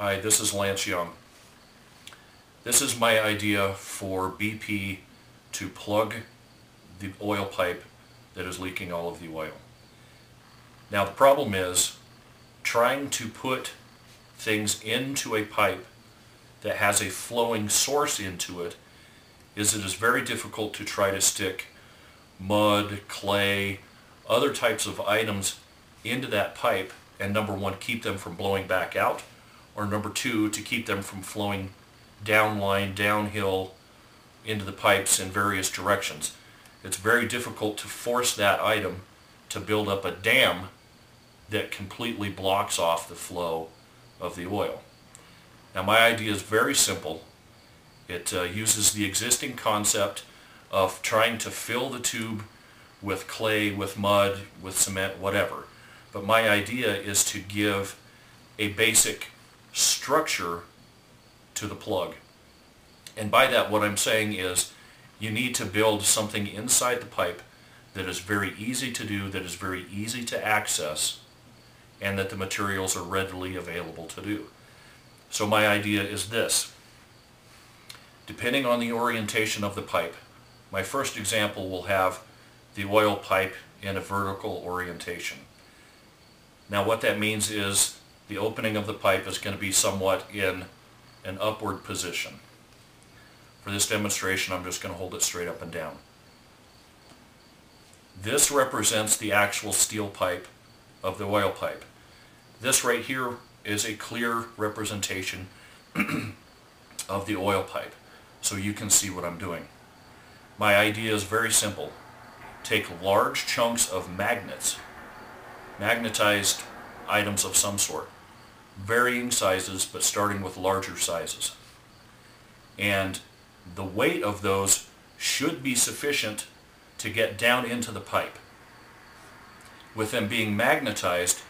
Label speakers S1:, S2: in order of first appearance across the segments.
S1: Hi, this is Lance Young. This is my idea for BP to plug the oil pipe that is leaking all of the oil. Now the problem is trying to put things into a pipe that has a flowing source into it is very difficult to try to stick mud, clay, other types of items into that pipe and number one, keep them from blowing back out, or number two, to keep them from flowing downline, downhill into the pipes in various directions. It's very difficult to force that item to build up a dam that completely blocks off the flow of the oil. Now my idea is very simple. It uses the existing concept of trying to fill the tube with clay, with mud, with cement, whatever. But my idea is to give a basic structure to the plug. And by that what I'm saying is you need to build something inside the pipe that is very easy to do, that is very easy to access, and that the materials are readily available to do. So my idea is this. Depending on the orientation of the pipe, my first example will have the oil pipe in a vertical orientation. Now what that means is the opening of the pipe is going to be somewhat in an upward position. For this demonstration, I'm just going to hold it straight up and down. This represents the actual steel pipe of the oil pipe. This right here is a clear representation of the oil pipe, so you can see what I'm doing. My idea is very simple. Take large chunks of magnets, magnetized items of some sort, varying sizes but starting with larger sizes. And the weight of those should be sufficient to get down into the pipe. With them being magnetized,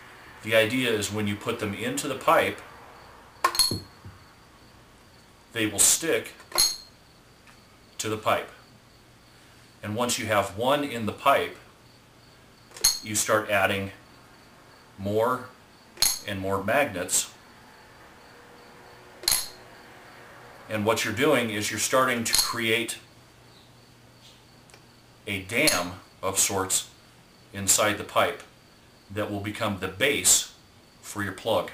S1: the idea is when you put them into the pipe, they will stick to the pipe. And once you have one in the pipe, you start adding more and more magnets. And what you're doing is you're starting to create a dam of sorts inside the pipe that will become the base for your plug.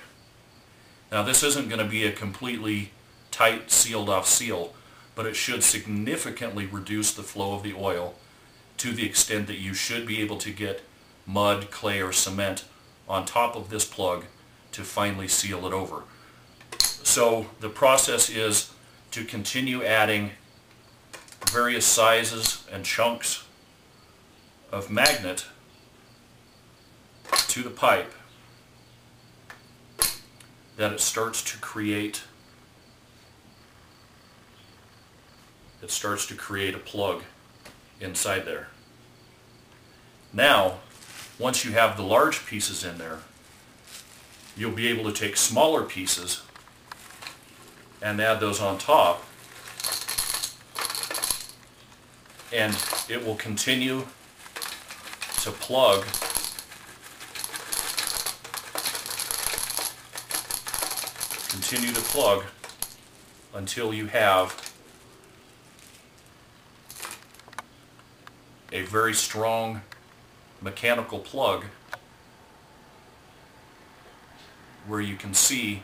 S1: Now this isn't going to be a completely tight sealed off seal, but it should significantly reduce the flow of the oil to the extent that you should be able to get mud, clay, or cement on top of this plug to finally seal it over. So the process is to continue adding various sizes and chunks of magnet to the pipe that it starts to create a plug inside there. Now, once you have the large pieces in there, you'll be able to take smaller pieces and add those on top, and it will continue to plug until you have a very strong mechanical plug where you can see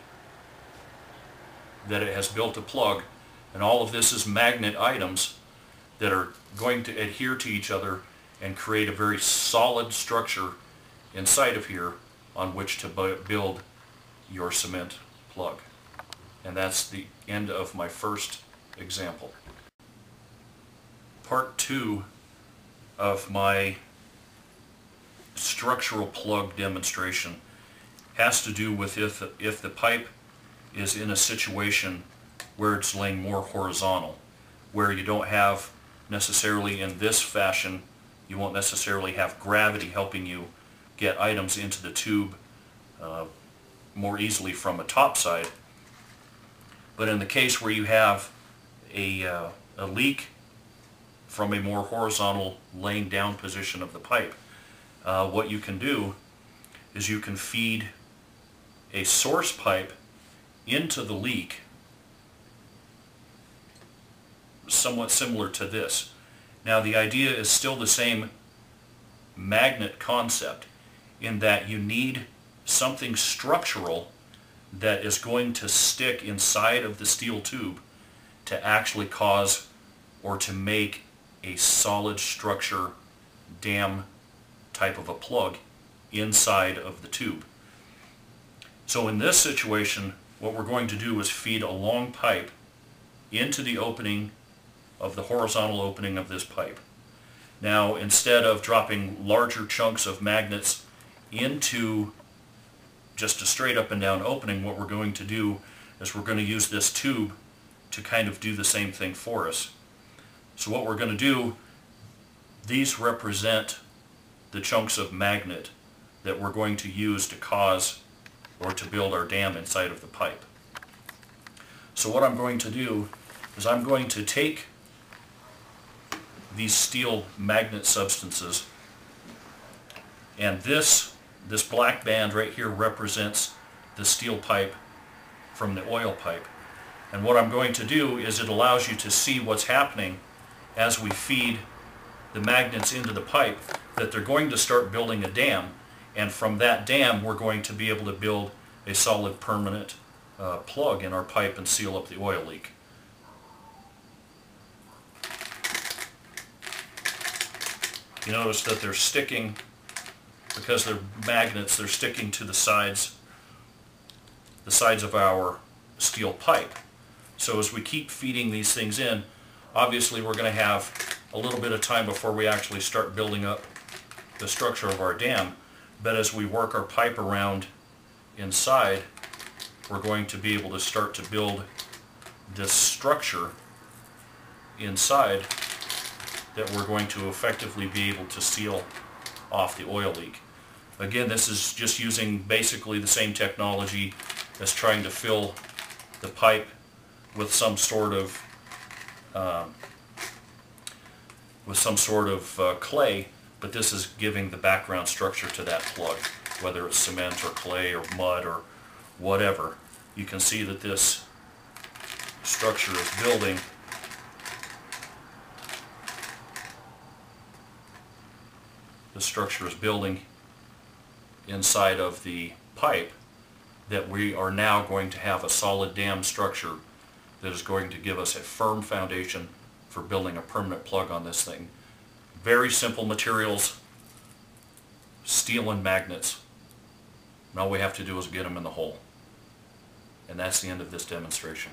S1: that it has built a plug, and all of this is magnet items that are going to adhere to each other and create a very solid structure inside of here on which to build your cement plug. And that's the end of my first example. Part 2 of my structural plug demonstration has to do with if the pipe is in a situation where it's laying more horizontal, where you don't have necessarily in this fashion, you won't necessarily have gravity helping you get items into the tube more easily from a top side. But in the case where you have a leak from a more horizontal laying down position of the pipe, what you can do is you can feed a source pipe into the leak, somewhat similar to this. Now the idea is still the same magnet concept, in that you need something structural that is going to stick inside of the steel tube to actually cause or to make a solid structure dam type of a plug inside of the tube. So in this situation, what we're going to do is feed a long pipe into the opening of the horizontal opening of this pipe. Now, instead of dropping larger chunks of magnets into just a straight up and down opening, what we're going to do is we're going to use this tube to kind of do the same thing for us. So what we're going to do, these represent the chunks of magnet that we're going to use to cause or to build our dam inside of the pipe. So what I'm going to do is I'm going to take these steel magnet substances, and this black band right here represents the steel pipe from the oil pipe. And what I'm going to do is it allows you to see what's happening as we feed the magnets into the pipe, that they're going to start building a dam, and from that dam we're going to be able to build a solid permanent plug in our pipe and seal up the oil leak. You notice that they're sticking, because they're magnets, they're sticking to the sides of our steel pipe. So as we keep feeding these things in, obviously we're going to have a little bit of time before we actually start building up the structure of our dam. But as we work our pipe around inside, we're going to be able to start to build this structure inside that we're going to effectively be able to seal off the oil leak. Again, this is just using basically the same technology as trying to fill the pipe with some sort of clay, but this is giving the background structure to that plug, whether it's cement or clay or mud or whatever. You can see that this structure is building. The structure is building inside of the pipe, that we are now going to have a solid dam structure that is going to give us a firm foundation for building a permanent plug on this thing. Very simple materials, steel and magnets. And all we have to do is get them in the hole. And that's the end of this demonstration.